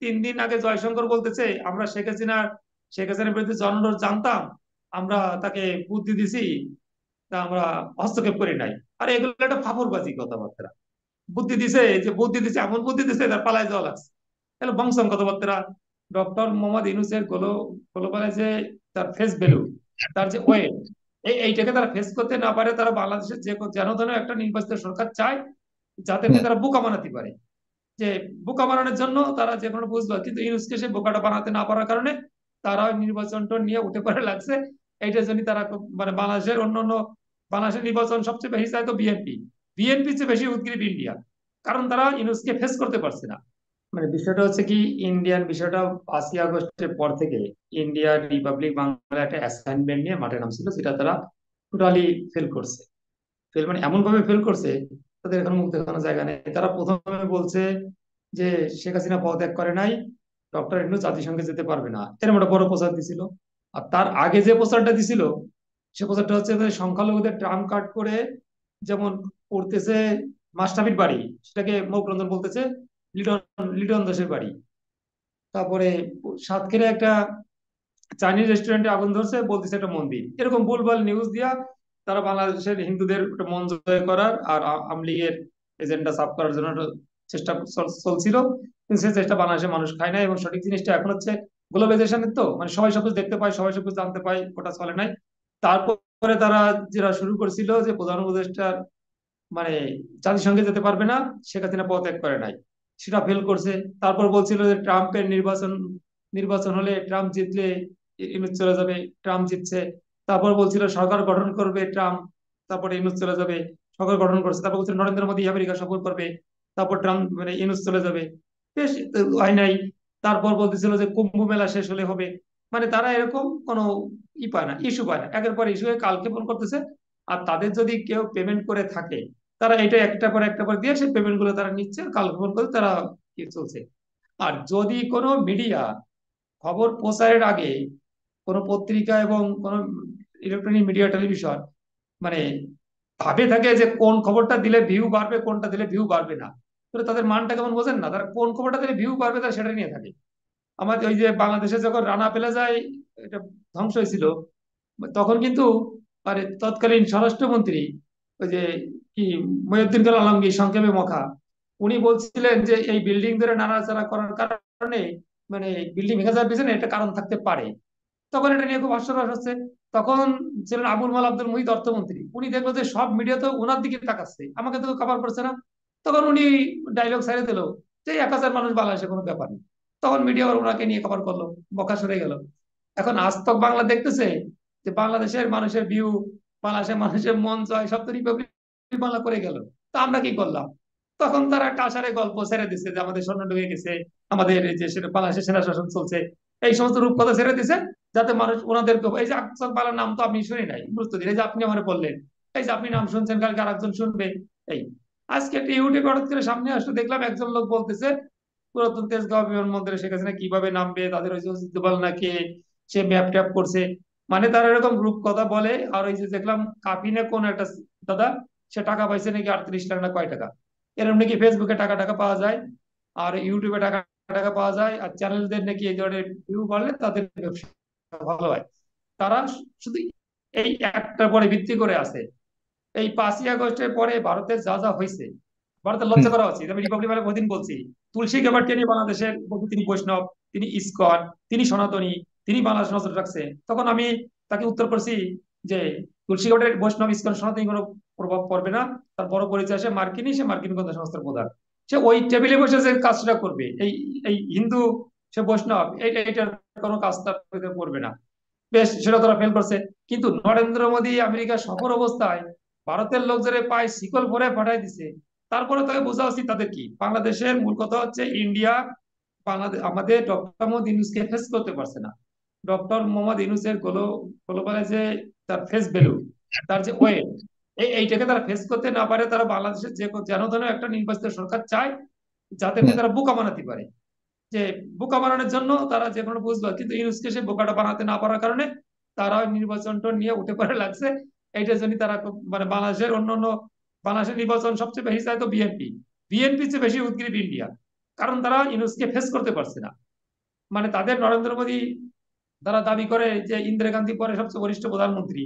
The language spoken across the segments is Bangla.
3 দিন আগে জয়শঙ্কর বলতেছে আমরা শেখ হাসিনার বিরুদ্ধে জনরোষ জানতাম, আমরা তাকে বুদ্ধি দিছি, তা আমরা হস্তক্ষেপ করি নাই। আর এগুলো একটা ফাপড়বাজি কথাবার্তা। বুদ্ধি দিছে এমন বুদ্ধি দিছে তার পালায় যাওয়া লাগছে। তাহলে বংশম কথাবার্তা। ডক্টর মোহাম্মদ ইউনূসের গ্লোবালে যে তার ফেস ভ্যালু, তার যে ওয়েট, এইটাকে তারা ফেস করতে না পারে, তারা বাংলাদেশের যেন তেন একটা নির্বাচিত সরকার চায়, যাতে করে তারা বোকা বানাতে পারে। যে বোকা বানানোর জন্য তারা যে কোনো বুঝলো, কিন্তু ইউনূসকে সে বোকাটা বানাতে না পারার কারণে তারা ওই নির্বাচনটা নিয়ে উঠে পড়ে লাগছে। এইটার জন্য তারা মানে বাংলাদেশের নির্বাচন সবচেয়ে বেশি চায় তো বিএনপি চেয়ে বেশি উদ্গ্রীব ইন্ডিয়া, কারণ তারা ইউনূসকে ফেস করতে পারছে না। মানে বিষয়টা হচ্ছে কি, ইন্ডিয়ান বিষয়টা 5ই আগস্টের পর থেকে ইন্ডিয়ান রিপাবলিক বাংলা একটা অ্যাসাইনমেন্ট নিয়ে মাঠে নামছিল, যেটা তারা টোটালি ফেল করছে। ফেল মানে এমন ভাবে ফেল করছে, তাদের এখন মুখ দেখানোর জায়গা নেই। তারা প্রথমে বলছে যে শেখ হাসিনা পদত্যাগ করে নাই, ডক্টর ইউনূস জাতিসংঘে যেতে পারবে না, এরকম একটা বড় প্রচার দিছিল। আর তার আগে যে প্রচারটা দিছিল, সে প্রচারটা হচ্ছে যে সংখ্যালঘুদের ট্রাম কার্ড করে, যেমন পড়তেছে মাস্টাফির বাড়ি, সেটাকে মকরঞ্জন বলতেছে লিটন লিটন দাসের বাড়ি। তারপরে সাতক্ষীরা একটা চাইনিজ রেস্টুরেন্টে আগুন ধরছে, বলতেছে একটা মন্দির। এরকম ভুলভাল নিউজ দিয়া তারা বাংলাদেশের হিন্দুদের একটা মন জয় করার আর আওয়ামী লীগের এজেন্ডা সাফ করার জন্য একটা চেষ্টা চলছিল। কিন্তু সেই চেষ্টা বাংলাদেশের মানুষ খায় না। এবং সঠিক জিনিসটা এখন হচ্ছে গ্লোবালাইজেশনের, তো মানে সবাই সবকিছু দেখতে পায়, সবাই সবকিছু জানতে পায়, ওটা চলে নাই। তারপরে তারা যেটা শুরু করেছিল যে প্রধান উপদেষ্টার মানে জাতিসংঘে যেতে পারবে না, শেখ হাসিনা পদত্যাগ করে নাই, সেটা ফেল করছে। তারপর বলছিল যে ট্রাম্পের নির্বাচন নির্বাচন হলে ট্রাম্প জিতলে ইউনূস চলে যাবে, ট্রাম্প জিতছে। তারপর বলছিল সরকার গঠন করবে ট্রাম্প, তারপরে ইউনূস চলে যাবে, সরকার গঠন করছে। তারপর বলছিল নরেন্দ্র মোদী আমেরিকা সফর করবে, তারপর ট্রাম্প মানে ইউনূস চলে যাবে, বেশ হয় নাই। তারপর বলতেছিল যে কুম্ভ মেলা শেষ হলে হবে। মানে তারা এরকম কোনো পায় না, ইস্যু পায় না, একের পর ইস্যু হয়ে কালক্ষেপণ করতেছে। আর তাদের যদি কেউ পেমেন্ট করে থাকে, তারা এটা একটা পর দিয়ে সেই পেমেন্ট গুলো তারা নিচ্ছে, কালক্ষেপণ করে তারা কি চলছে। আর যদি কোনো মিডিয়া খবর প্রচারের আগে কোনো পত্রিকা এবং কোনো ইলেকট্রনিক মিডিয়া টেলিভিশন মানে ভাবে থাকে যে কোন খবরটা দিলে ভিউ বাড়বে, কোনটা দিলে ভিউ বাড়বে না, তাহলে তাদের মানটা কেমন বোঝেন না? তারা কোন খবরটা দিলে ভিউ বাড়বে তারা সেটা নিয়ে থাকে। আমাদের ওই যে বাংলাদেশে যখন রানা পেলে যায়, এটা ধ্বংস হয়েছিল, তখন কিন্তু মানে তৎকালীন স্বরাষ্ট্রমন্ত্রী ওই যে কি মহিউদ্দিন খান আলমগীর, সংক্ষেপে মখা, উনি বলছিলেন যে এই বিল্ডিং ধরে নাড়াচাড়া করার কারণে মানে বিল্ডিং ভেঙে যাওয়ার পিছনে একটা কারণ থাকতে পারে। তখন এটা নিয়ে খুব হাস্যরস হচ্ছে। তখন ছিলেন আবুল মাল আব্দুল মুহিত অর্থমন্ত্রী, উনি দেখলো যে সব মিডিয়া তো ওনার দিকে তাকাচ্ছে, আমাকে তো কভার করছে না। তখন উনি ডায়লগ ছেড়ে দিল যে 1,000 মানুষ বাংলাদেশে কোনো ব্যাপার নেই। তখন মিডিয়া আবার ওনাকে নিয়ে কভার করলো, বকা সরে গেল। এখন আজ তক বাংলা দেখতেছে যে বাংলাদেশের মানুষের ভিউ, বাংলাদেশের মানুষের মন জয় সব তো রিপাবলিক বাংলা করে গেল। তো আমরা কি করলাম? তখন তারা একটা আষাঢ়ে গল্প ছেড়ে দিচ্ছে যে আমাদের স্বর্ণ ডুবে গেছে, আমাদের এই যে বাংলাদেশের সেনা শাসন চলছে, এই সমস্ত রূপকথা ছেড়ে দিছে, যাতে মানুষ ওনাদেরকে এই যে আকসর বালার নাম তো আপনি শুনি নাই, গুরুত্ব দিন। এই যে আপনি আমার বললেন, এই যে আপনি নাম শুনছেন, কালকে আর একজন শুনবে। এই আজকে একটা ইউটিউবে হঠাৎ করে সামনে আসলে দেখলাম একজন লোক বলতেছে পুরাতন তেজগাঁও বিমানবন্দরে শেখ হাসিনা কিভাবে নামবে, তাদের ওই যে অজিত নাকি সে ম্যাপ ট্যাপ করছে। মানে তারা এরকম রূপকথা বলে। আর ওই যে দেখলাম কাপিনে কোন একটা দাদা, সে টাকা পাইছে নাকি 38 লাখ না কয় টাকা, এরকম নাকি ফেসবুকে টাকা টাকা পাওয়া যায়, আর ইউটিউবে টাকা টাকা পাওয়া যায়। আর চ্যানেলদের নাকি এই ধরনের ভিউ বাড়লে তাদের ব্যবসা ভালো হয়। তারা শুধু এই একটার পরে ভিত্তি করে আছে। এই 5ই আগস্টের পরে ভারতের যা যা হয়েছে, ভারতের লজ্জা করা উচিত। আমি রিপাবলিক মানে বহুদিন বলছি, তুলসী গ্যাবার্টকে নিয়ে বাংলাদেশের তিনি বৈষ্ণব, তিনি ইস্কন, তিনি সনাতনী, তিনি বাংলাদেশ নজর রাখছে। তখন আমি তাকে উত্তর করছি যে তুলসী গ্যাবার্টের বৈষ্ণব, ইস্কন, সনাতনী কোনো প্রভাব পড়বে না। তার বড় পরিচয়, সে মার্কিনী, সে মার্কিন গোয়েন্দা সংস্থার প্রধান। সে ওই টেবিলে বসে যে কাজটা করবে, এই এই হিন্দু, সে বৈষ্ণব, এইটার কোনো কাজ তার করবে না। বেশ, সেটা তারা ফেল করছে। কিন্তু নরেন্দ্র মোদী আমেরিকা সফর অবস্থায় ভারতের লোকজনের পায়ে শিকল ভরে পাঠাই দিছে। তারপরে তাকে বোঝা উচিত তাদের কি। বাংলাদেশের মূল কথা হচ্ছে ইন্ডিয়া বাংলাদেশ আমাদের ডক্টর মোহাম্মদ ইউনূসকে ফেস করতে পারছে না। ডক্টর মোহাম্মদ ইউনূসের গ্লোবালে যে তার ফেস ভ্যালু, তার যে ওয়েট, এইটাকে তারা ফেস করতে না পারে, তারা বাংলাদেশের যেন তেন একটা নির্বাচিত সরকার চায়, যাতে করে তারা বোকা বানাতে পারে। যে বোকা বানানোর জন্য তারা যে কোনো বুঝলো, কিন্তু ইউনূসকে সে বোকাটা বানাতে না পারার কারণে তারা ওই নির্বাচনটা নিয়ে উঠে পড়ে লাগছে। এইটার জন্য তারা মানে বাংলাদেশের নির্বাচন সবচেয়ে বেশি চায় তো বিএনপি চেয়ে বেশি উদ্গ্রীব ইন্ডিয়া, কারণ তারা ইউনূসকে ফেস করতে পারছে না। মানে তাদের নরেন্দ্র মোদী, তারা দাবি করে যে ইন্দিরা গান্ধী পরে সবচেয়ে বরিষ্ঠ প্রধানমন্ত্রী,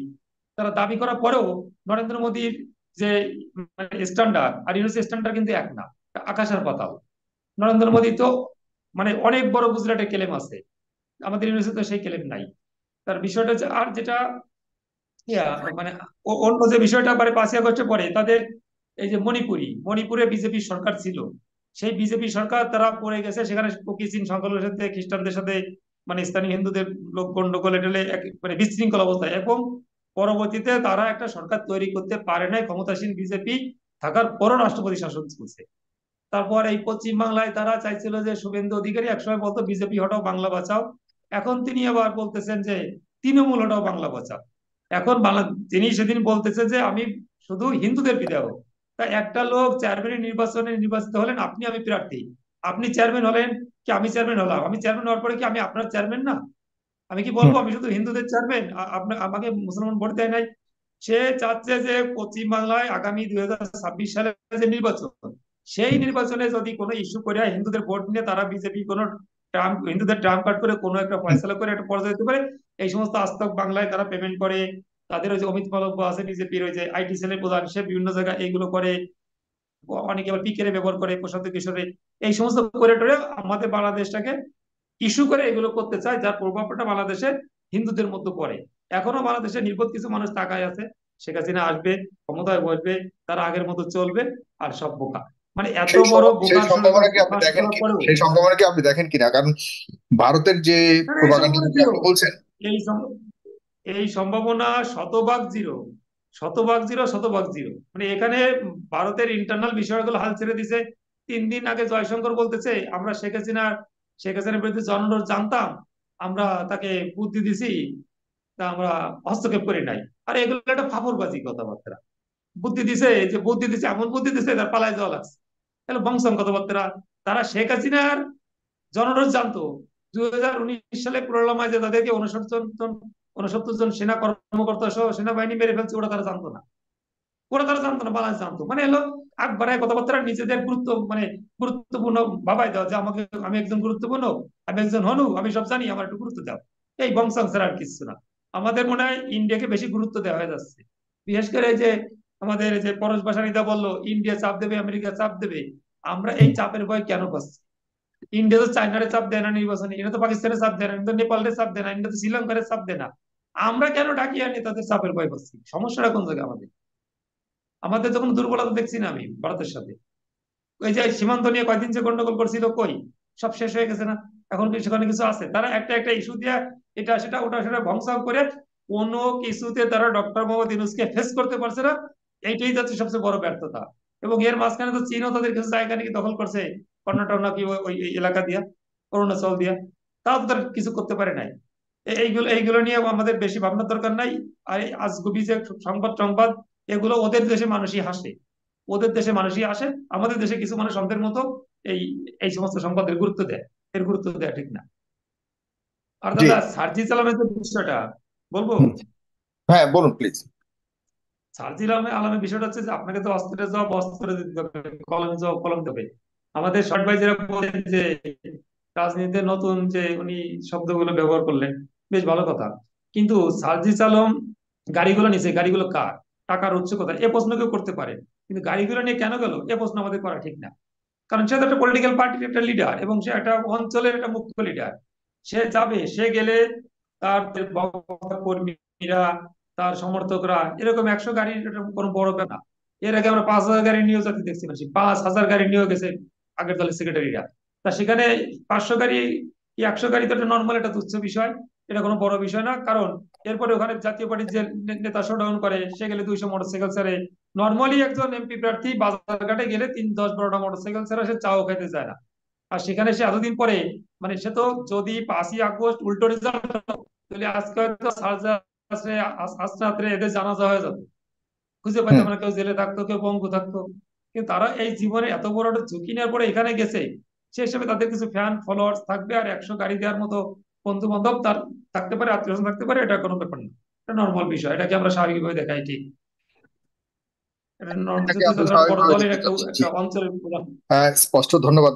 তারা দাবি করার পরেও নরেন্দ্র মোদীর যে স্ট্যান্ডার্ড আর ইউনূসের স্ট্যান্ডার্ড কিন্তু এক না, আকাশ আর পাতাল। নরেন্দ্র মোদী তো মানে অনেক বড় গুজরাটের ক্লেম আছে, আমাদের ইউনিভার্সিটি তো সেই ক্লেম নাই। তার বিষয়টা আর যেটা ইয়া মানে অন্য যে বিষয়টা মানে 5ই আগস্টে পরে তাদের এই যে মণিপুরে বিজেপি সরকার ছিল, সেই বিজেপি সরকার তারা পড়ে গেছে সেখানে কুকিচিন সংখ্যালঘুদের সাথে খ্রিস্টানদের সাথে মানে স্থানীয় হিন্দুদের লোক গন্ডগোল এটালে মানে বিশৃঙ্খল অবস্থায়, এবং পরবর্তীতে তারা একটা সরকার তৈরি করতে পারে নাই, ক্ষমতাসীন বিজেপি থাকার পরও রাষ্ট্রপতি শাসন চলছে। তারপর এই পশ্চিম বাংলায় তারা চাইছিল যে শুভেন্দু অধিকারী একসময় বলতো বিজেপি হটাও বাংলা বাঁচাও, এখন তিনি আবার বলতেছেন যে তৃণমূল হটাও বাংলা বাঁচাও। এখন বাংলা তিনি সেদিন বলতেছে যে আমি শুধু হিন্দুদের বিধায়ক। তা একটা লোক চেয়ারম্যানের নির্বাচনে নির্বাচিত হলেন, আপনি আমি প্রার্থী, আপনি চেয়ারম্যান হলেন কি আমি চেয়ারম্যান হলাম, আমি চেয়ারম্যান হওয়ার পরে কি আমি আপনার চেয়ারম্যান না? আমি কি বলবো হুম। আমি শুধু হিন্দুদের চেয়ারম্যান, আপনার আমাকে মুসলমান ভোট দেয় নাই? সে চাচ্ছে যে পশ্চিম বাংলায় আগামী 2026 সালে যে নির্বাচন, সেই নির্বাচনে যদি কোনো ইস্যু করে হিন্দুদের ভোট নিয়ে তারা বিজেপি কোনো ট্রাম্প হিন্দুদের ট্রাম্প কার্ড করে কোনো একটা ফয়সালা করে একটা পর্যায়ে যেতে পারে। এই সমস্ত আস্তক বাংলায় তারা পেমেন্ট করে, তাদের ওই যে অমিত মালব্য আছে বিজেপির ওই যে আইটি সেলের প্রধান, সে বিভিন্ন জায়গায় এইগুলো করে, অনেকে আবার পিকে ব্যবহার করে, প্রশান্ত কিশোরে, এই সমস্ত করে টরে আমাদের বাংলাদেশটাকে ইস্যু করে এগুলো করতে চায়, যার প্রভাবটা বাংলাদেশে হিন্দুদের মধ্যে পড়ে। এখনো বাংলাদেশে নির্বোধ কিছু মানুষ তাকায় আছে, শেখ হাসিনা আসবে, ক্ষমতায় বসবে, তারা আগের মতো চলবে, আর সব বোকা। মানে এত বড় সেই বোকার সম্ভাবনা কি আপনি ফাঁস দেখেন করার কি, পরেও সেই সম্ভাবনা কি আপনি দেখেন কিনা? কারণ ভারতের যে না, না, এই প্রোপাগান্ডার সম্ভাবনা কথা জিরো। আপনি বলছেন। এই এই সম্ভাবনা শতভাগ জিরো, শতভাগ জিরো, শতভাগ জিরো। মানে এখানে ভারতের ইন্টারনাল বিষয়গুলো হাল ছেড়ে দিছে। 3 দিন আগে জয়শঙ্কর বলতেছে আমরা শেখ হাসিনার বিরুদ্ধে জনরোষ জানতাম, আমরা তাকে বুদ্ধি দিছি, তা আমরা হস্তক্ষেপ করি নাই। আর এগুলো একটা ফাপড়বাজি কথাবার্তা। বুদ্ধি দিছে, যে বুদ্ধি দিছে এমন বুদ্ধি দিছে তার পালায় যাওয়া লাগছে, তাহলে বংশম কথাবার্তা। তারা শেখ হাসিনার জনরোষ জানতো। 2019 সালে পুরুলিয়ায় যে তাদেরকে 69 জন সেনা কর্মকর্তা সহ সেনাবাহিনী মেরে ফেলছে, ওরা তারা জানতো না। ওরা তারা জানতো না, বাংলাদেশ জানতো। মানে হলো আগ বাড়ায় কথাবার্তা, নিজেদের মানে গুরুত্বপূর্ণ ভাবাই দাও যে আমাকে, আমি একজন গুরুত্বপূর্ণ, আমি একজন হনু, আমি সব জানি, আমার একটু গুরুত্ব দাও। এই বংশাং ছাড়া আর কিছু না। আমাদের মনে হয় ইন্ডিয়াকে বেশি গুরুত্ব দেওয়া হয়ে যাচ্ছে। বিশেষ করে এই যে আমাদের এই যে পরশ বাসানিদা বললো ইন্ডিয়া চাপ দেবে, আমেরিকা চাপ দেবে, আমরা এই চাপের ভয় কেন পাচ্ছি? ইন্ডিয়া তো চায়নারে চাপ দেয় না নির্বাচনে, এটা তো পাকিস্তানের চাপ দেয় না, এটা তো নেপালের চাপ দেয় না, এটা তো শ্রীলঙ্কার চাপ দেয় না। আমরা কেন ডাকিয়ে আনি তাদের চাপের ভয় পাচ্ছি? সমস্যাটা কোন জায়গায় আমাদের? আমাদের তো কোনো দুর্বলতা দেখছি না আমি ভারতের সাথে। ওই যে সীমান্ত নিয়ে কয়দিন যে গন্ডগোল করছিল, কই সব শেষ হয়ে গেছে না? এখন কি সেখানে কিছু আছে? তারা একটা একটা ইস্যু দিয়ে এটা সেটা ওটা সেটা ভংসাং করে কোনো কিছুতে তারা ডক্টর মোহাম্মদ ইউনূসকে ফেস করতে পারছে না। এইটাই যাচ্ছে সবচেয়ে বড় ব্যর্থতা। এবং এর মাঝখানে তো চীনও তাদের কিছু জায়গা নাকি দখল করছে, কর্ণাটক নাকি ওই ওই এলাকা দিয়া, অরুণাচল দিয়া, তাও তো তারা কিছু করতে পারে নাই। এইগুলো এইগুলো নিয়ে আমাদের বেশি ভাবনার দরকার নাই। আর এই আজগুবি যে সংবাদ সংবাদ, এগুলো ওদের দেশে মানুষই হাসে, ওদের দেশে মানুষই আসে। আমাদের দেশে কিছু মানুষ আমাদের মতো এই এই সমস্ত সংবাদের গুরুত্ব দেয়, এর গুরুত্ব দেয় ঠিক না। আর জি। দাদা সার্জি চালামের যে বিষয়টা বলবো, হুম। হ্যাঁ, বলুন প্লিজ। সার্জি আলমের বিষয়টা হচ্ছে যে আপনাকে তো অস্ত্রের জবাব অস্ত্রে দিতে হবে, কলমের জবাব কলম দেবে। আমাদের শর্ট ভাই যেটা বলেন যে রাজনীতিতে নতুন যে উনি শব্দগুলো ব্যবহার করলেন, বেশ ভালো কথা। কিন্তু সার্জিস আলম গাড়িগুলো নিছে, গাড়িগুলো কার, টাকার উৎস কোথায়, এ প্রশ্ন কেউ করতে পারে। কিন্তু গাড়িগুলো নিয়ে কেন গেল, এ প্রশ্ন আমাদের করা ঠিক না। কারণ সে তো একটা পলিটিক্যাল পার্টির একটা লিডার, এবং সে একটা অঞ্চলের একটা মুখ্য লিডার। সে যাবে, সে গেলে তার কর্মীরা, তার সমর্থকরা, এরকম 100 গাড়ির এটা কোনো বড় ব্যাপার না। এর আগে আমরা 5,000 গাড়ি নিয়েও যাতে দেখছি, মানে 5,000 গাড়ি নিয়েও গেছে আগের দলের সেক্রেটারিরা। তা সেখানে 500 গাড়ি কি 100 গাড়ি তো একটা নর্মাল, একটা তুচ্ছ বিষয়, এটা কোনো বড় বিষয় না। কারণ এরপরে ওখানে জাতীয় পার্টির যে নেতা শোডাউন করে, সে গেলে 200 মোটরসাইকেল ছাড়ে। নর্মালি একজন এমপি প্রার্থী বাজারঘাটে গেলে 10-12টা মোটরসাইকেল ছাড়া সে চাও খাইতে যায় না। আর সেখানে সে এতদিন পরে, মানে সে তো যদি 5ই আগস্ট উল্টো রেজাল্ট, তাহলে আজকে হয়তো আজ রাত্রে এদের জানাজা হয়ে যেত, খুঁজে হুম। পাইতাম না, কেউ জেলে থাকতো, কেউ পঙ্গু থাকতো। কিন্তু তারা এই জীবনে এত বড় একটা ঝুঁকি নেওয়ার পরে এখানে গেছে, সে হিসেবে তাদের কিছু ফ্যান ফলোয়ার্স থাকবে, আর 100 গাড়ি দেওয়ার মতো বন্ধু বান্ধব তার থাকতে পারে, আত্মীয় স্বজন থাকতে পারে, এটা কোনো ব্যাপার না। এটা নর্মাল বিষয়, এটাকে আমরা স্বাভাবিকভাবে দেখাই ঠিক। এটা এটাকে যদি আপনি তাদের বড় স্বাভাবিকভাবে দলের দেখতে একটা চাচ্ছেন, জি। একটা অঞ্চলের প্রধান। স্পষ্ট, ধন্যবাদ।